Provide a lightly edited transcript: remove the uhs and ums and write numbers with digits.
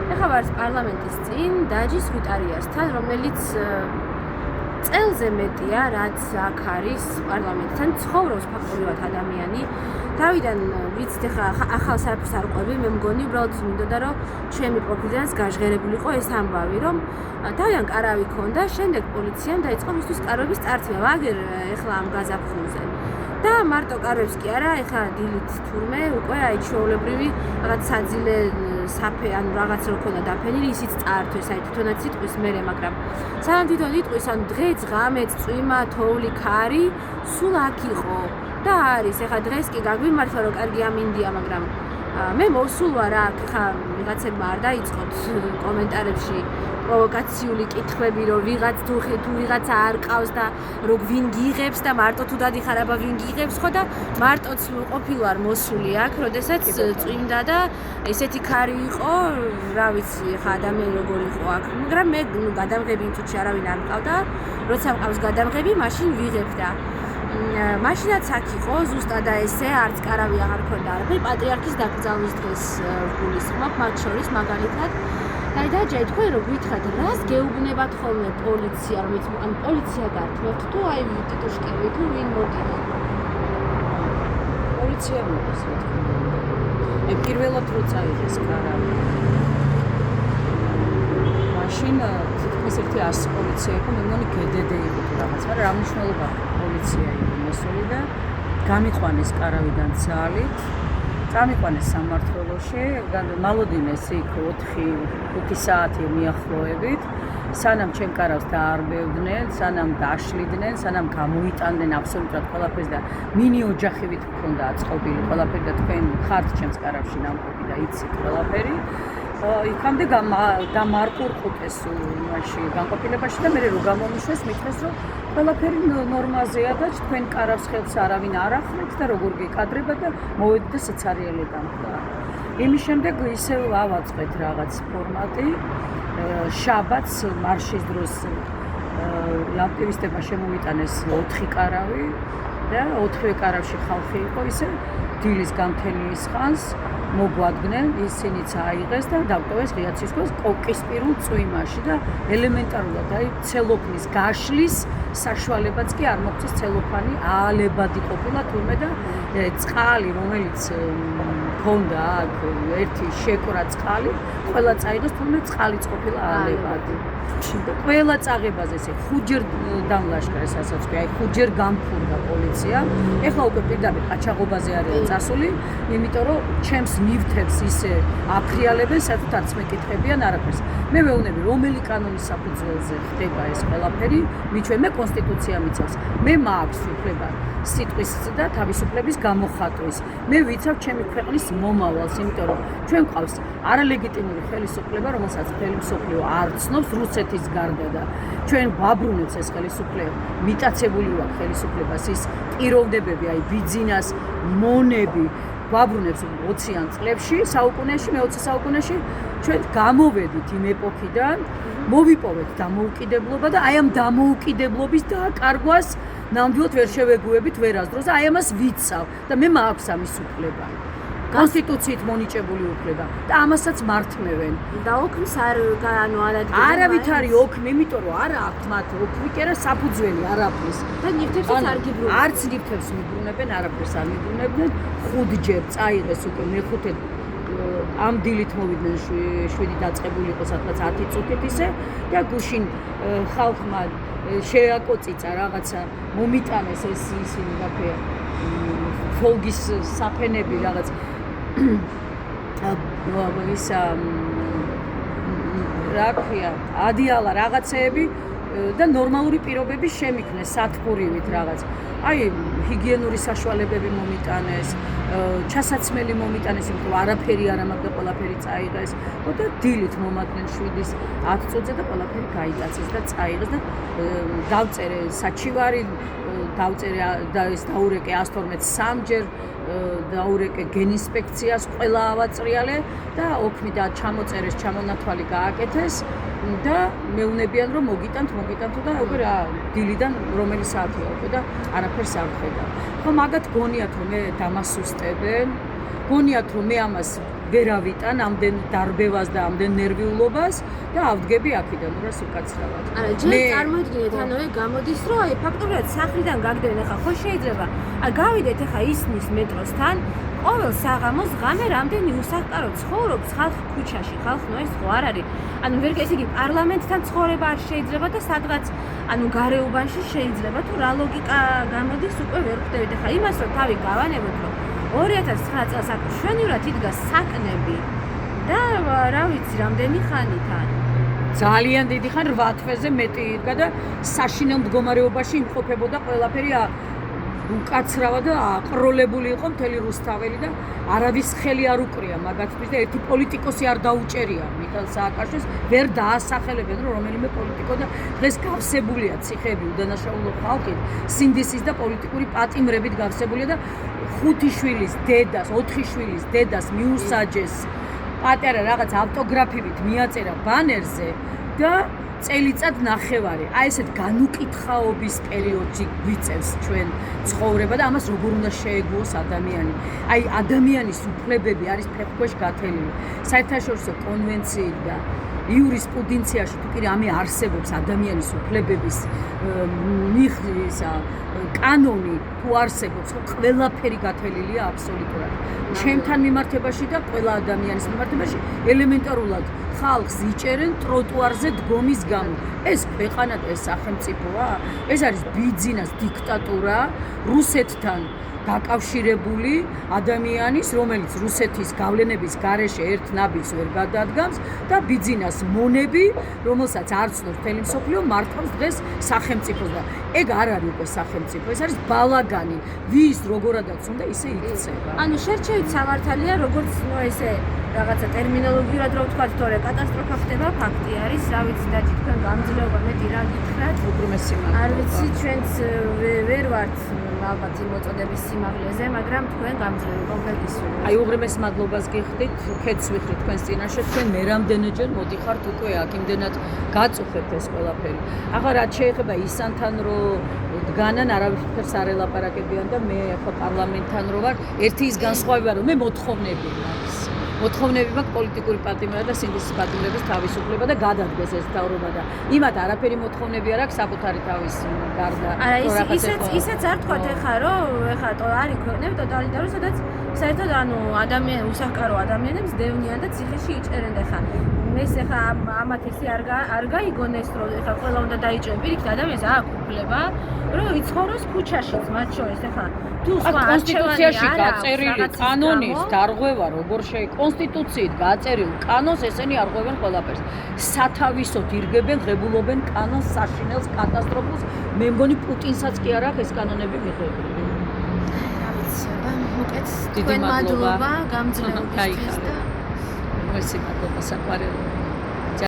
ეხლა ვარ პარლამენტის წინ დაჯის ხვიტარიასთან, რომელიც წელზე მეტია, რაც აქ არის პარლამენტთან, ცხოვრობს ფაქტობრივად ადამიანი. თავიდან ვიცით, ეხლა ახალ საერთოდ არ ყვები, მე მგონი უბრალოდ მინდოდა, რომ ჩემი პროფილიდანაც გაჟღერებულიყო ეს ამბავი, რომ თავიდან კარავი ქონდა, შემდეგ პოლიციამ დაიწყო მისთვის კარვების წარდგენა, ვაგერ ეხლა ამ გაზაფხულზე. და მარტო კარვებს კი არა, ეხლა დილით თურმე უკვე აი ჩვეულებრივი რაღაც საძილე საფე, ანუ რაღაც რო ქონდა დაფენილი, ისიც წაართვეს, აი თვითონაც იტყვის მერე, მაგრამ სანამ თვითონ იტყვის, ანუ დღეც, ღამეც, წვიმა, თოვლი, ქარი, სულ აქ იყო და არის. ეხლა დღეს კი გაგვიმართლა, რომ კარგი ამინდია, მაგრამ მე მოსულ ვარ აქ, ხა ვიღაცებმა არ დაიწყოთ კომენტარებში პროვოკაციული კითხვები, რომ თუ ვიღაცა არ ყავს და რომ ვინ გიღებს და მარტო თუ დადიხარ აბა ვინ გიღებს, ხო და მარტოც ყოფილვარ მოსული აქ, როდესაც წვიმდა და ესეთი ქარი იყო, რა ვიცი, ხა ადამიანი როგორ იყო აქ, მაგრამ მე გადამღები იმ წუთში არავინ არ მყავდა, როცა მყავს გადამღები, მაშინ ვიღებ და მაშინაც აქ იყო, ზუსტად და ესე, არც კარავი აღარ ქონდა არაფერი, პატრიარქის დაკრძალვის დღეს გულისხმობ, მათ შორის მაგალითად. აი დაჯა, თქვენ რო გითხრათ, რას გეუბნებათ ხოლმე პოლიცია, რომ ან პოლიცია გართმევთ თუ აი ტიტუშკები თუ ვინ მოდიან? პოლიცია მოდის, რა თქმა უნდა. აი პირველად რო წაიღეს კარავი. მაშინ თითქმის 100 პოლიცია იყო, მე მგონი GDD იყო თუ რაღაც, მაგრამ რა მნიშვნელობა პოლიცია იყო მოსული და გამიყვანეს კარავიდან ძალით. წამიყვანეს სამმართველოში, მალოდინეს იქ 4-5 საათი მიახლოებით, სანამ ჩემ კარავს დაარბევდნენ, სანამ დაშლიდნენ, სანამ გამოიტანდნენ აბსოლუტურად ყველაფერს და მინი ოჯახივით მქონდა აწყობილი ყველაფერი და თქვენ ხართ ჩემს კარავში ნამყოფი და იცით ყველაფერი. იქამდე დამარყურყუტეს იმაში განყოფილებაში და მე რო გამომიშვეს, მითხრეს, რომ ყველაფერი ნორმაზეა და თქვენ კარავს ხელს არავინ არ ახმეთ და როგორ გეკადრება და მოვედით და სიცარიელე დამხდა. იმის შემდეგ ისევ ავაწყეთ რაღაც ფორმატი. შაბათს მარშის დროს აქტივისტებმა შემოიტანეს 4 კარავი და 4 კარავში ხალხი იყო, ისე დილის გამთელის ხანს მოგვადგნენ, ისინიც აიღეს და დავტოვეს ღია ცისკოს კოკისპირულ წვიმაში და ელემენტარულად აი ცელოფნის გაშლის საშუალებაც კი არ მოგწეს, ცელოფანი აალებადი ყოფილა თურმე და წყალი, რომელიც ქონდა აქ ერთი შეკრა წყალი, ყველა წაიღეს, თურმე წყალიც ყოფილა აალებადი. ყველა წაღებაზე ესე 5ჯერ დამლაშქრეს ასაცვი, აი 5ჯერ გამფურდა პოლიცია. ეხლა უკვე პირდაპირ ყაჩაღობაზე არიან წასული, იმიტომ რომ ჩემს ნივთებს ისე აფრიალებენ, საერთოდ არც მეკითხებიან არაფერს. მე ვეუბნები, რომელი კანონის საფუძველზე ხდება ეს ყველაფერი, მიჩვენ მე კონსტიტუცია მიცავს. მე მაქვს უფლება სიტყვის და თავისუფლების გამოხატვის. მე ვიცავ ჩემი ქვეყნის მომავალს, იმიტომ რომ ჩვენ ყავს არალეგიტიმური ხელისუფლება, რომელსაც მთელი მსოფლიო არ ცნობს რუსეთის გარდა და ჩვენ ვაბრუნებს ეს ხელისუფლება, მიტაცებული ვაქვს ხელისუფლებას, ის პიროვნებები, აი ბიძინას მონები ვაბრუნებს 20-იან წლებში, საუკუნეში, მე-20 საუკუნეში ჩვენ გამოვედით იმ ეპოქიდან, მოვიპოვეთ დამოუკიდებლობა და აი ამ დამოუკიდებლობის დაკარგვას ნამდვილად ვერ შევეგუებით ვერასდროს და აი ამას ვიცავ და მე მაქვს ამის უფლება. კონსტიტუციით მონიჭებული უფლება და ამასაც მართმევენ. და ოქმს არ განაადადგენ. არავით არის ოქმი, იმიტომ რომ არა აქვთ მათ ოქმი, კი არა საფუძველი არაფრის. და ნივთებსაც არ გიბრუნებენ. არც ნივთებს მიბრუნებენ, არაფერს არ მიბრუნებენ. 5ჯერ წაიღეს უკვე მეხუთე ამ დილით მოვიდნენ 7 დაწყებული იყო სადღაც 10 წუთით ისე და გუშინ ხალხმა შეაკოწიცა რაღაცა მომიტანეს ეს ისინი რაფეა ფოლგის საფენები რაღაც ისა რა ქვია ადიალა რაღაცეები და ნორმალური პირობები შემიქნეს სათბურივით რაღაც. აი ჰიგიენური საშუალებები მომიტანეს, ჩასაცმელი მომიტანეს, იმიტომ არაფერი არ ამაგდა, ყველაფერი წაიღეს. და დილით მომატნენ 7-ის 10 წუთზე და ყველაფერი გაიტაცეს და წაიღეს და დავწერე საჩივარი, დავწერე და ეს დაურეკე 112 3ჯერ დაურეკე გენინსპექციას, ყველა ავაწრიალე და ოქმი და ჩამოწერეს, ჩამონათვალი გააკეთეს და მეუნებიან რომ მოგიტანთ და უკვე რა დილიდან რომელი საათია უკვე და არაფერს არ ხედავ. ხო მაგათ გონიათ რომ მე დამასუსტებენ, გონიათ რომ მე ამას ვერ ავიტან ამდენ დარბევას და ამდენ ნერვიულობას და ავდგები აქედან რას უკაცრავად. არა, ჯერ წარმოიდგინეთ, ანუ გამოდის, რომ აი ფაქტობრივად სახლიდან გაგდენ, ახლა ხო შეიძლება. აი გავიდეთ ახლა ისნის მეტროსთან, ყოველ საღამოს ღამე რამდენი უსახლკარო ცხოვრობს ხალხი ქუჩაში, ხალხი ნუ ეს ხო არ არის. ანუ ვერ ესე იგი პარლამენტთან ცხოვრება არ შეიძლება და სადღაც ანუ გარეუბანში შეიძლება თუ რა ლოგიკა გამოდის უკვე ვერ ხვდებით. ახლა იმას რომ თავი გავანებოთ, რომ 2009 წელს აქ მშვენივრად იდგა საკნები და რა ვიცი რამდენი ხანიდან ძალიან დიდი ხან 8 თვეზე მეტი იდგა და საშინელ მდგომარეობაში იმყოფებოდა ყველაფერი უკაცრავა და აყროლებული იყო მთელი რუსთაველი და არავის ხელი არ უკრია მაგათთვის და ერთი პოლიტიკოსი არ დაუჭერია მიხეილ სააკაშვილს ვერ დაასახელებენ რომ რომელიმე პოლიტიკო და დღეს გავსებულია ციხეები უდანაშაულო ხალხით სინდისის და პოლიტიკური პატიმრებით გავსებულია და 5 შვილის დედას 4 შვილის დედას მიუსაჯეს პატარა რაღაც ავტოგრაფივით მიაწერა ბანერზე და წელიწად ნახევარი. აი ესეთ განუკითხაობის პერიოდში გვიწევს ჩვენ ცხოვრება და ამას როგორ უნდა შეეგუოს ადამიანი. აი ადამიანის უფლებები არის ფეხქვეშ გათელილი. საერთაშორისო კონვენციით და იურისპრუდენციაში თუ კი რამე არსებობს ადამიანის უფლებების კანონი თუ არსებობს, ხო ყველაფერი გათელილია აბსოლუტურად. ჩემთან მიმართებაში და ყველა ადამიანის მიმართებაში ელემენტარულად ხალხს იჭერენ ტროტუარზე დგომის გამო. ეს ქვეყანა და ეს სახელმწიფოა? ეს არის ბიძინას დიქტატურა რუსეთთან დაკავშირებული ადამიანის, რომელიც რუსეთის გავლენების გარეშე ერთ ნაბიჯს ვერ გადადგამს და ბიძინას მონები, რომელსაც არ ცნობს მთელი მსოფლიო, მართავს დღეს სახელმწიფოს და ეგ არ არის უკვე სახელმწიფო, ეს არის ბალაგანი, ვის როგორადაც უნდა ისე იქცება. ანუ შერჩევით სამართალია, როგორც ნუ ესე რაღაცა ტერმინოლოგიურად რო ვთქვათ, თორე კატასტროფა ხდება, ფაქტი არის, რა ვიცი და თქვენ გამძლეობა მეტი რა გითხრათ, უგრმესი მადლობა. არ ვიცი, ჩვენც ვერ ვართ ალბათ იმ მოწოდების სიმაღლეზე, მაგრამ თქვენ გამძლეობა უნდა გისურვოთ. აი უღრმეს მადლობას გიხდით, ქეთს ვიხდით თქვენს წინაშე, თქვენ მე რამდენჯერ მოდიხართ უკვე აქ, იმდენად გაწუხებთ ეს ყველაფერი. ახლა რაც შეეხება ისანთან რომ დგანან არავითარს არ ელაპარაკებიან და მე ახლა პარლამენტთან რო ვარ, ერთი ის განსხვავება რომ მე მოთხოვნები მაქვს. მოთხოვნები მაქვს პოლიტიკური პატიმრობა და სინდისის პატიმრების თავისუფლება და გადადგეს ეს თავრობა და იმათ არაფერი მოთხოვნები არ აქვს საკუთარი თავის გარდა. არა, ისეც არ თქვათ ეხა რომ ეხა არის ქვეყნები ტოტალიტარული, სადაც საერთოდ ანუ უსახლკარო ადამიანებს დევნიან და ციხეში იჭერენ და ეხა ეს ეხა ამათ ისე არ გაიგონეს რომ ეხა ყველა უნდა დაიჭერონ პირიქით ადამიანს აქვს უფლება რომ იცხოვროს ქუჩაშიც მათ შორის ეხა თუ სხვა კონსტიტუციაში გაწერილი კანონის დარღვევა როგორ კონსტიტუციით გაწერილ კანონს ესენი არღვევენ ყველაფერს. სათავისოდ ირგებენ, ღებულობენ კანონს საშინელს კატასტროფულს. მე მგონი პუტინსაც კი არ აქვს ეს კანონები მიღებული. რა ვიცი, უკეთ თქვენ მადლობა გამძლეობისთვის და მადლობა საყვარელო.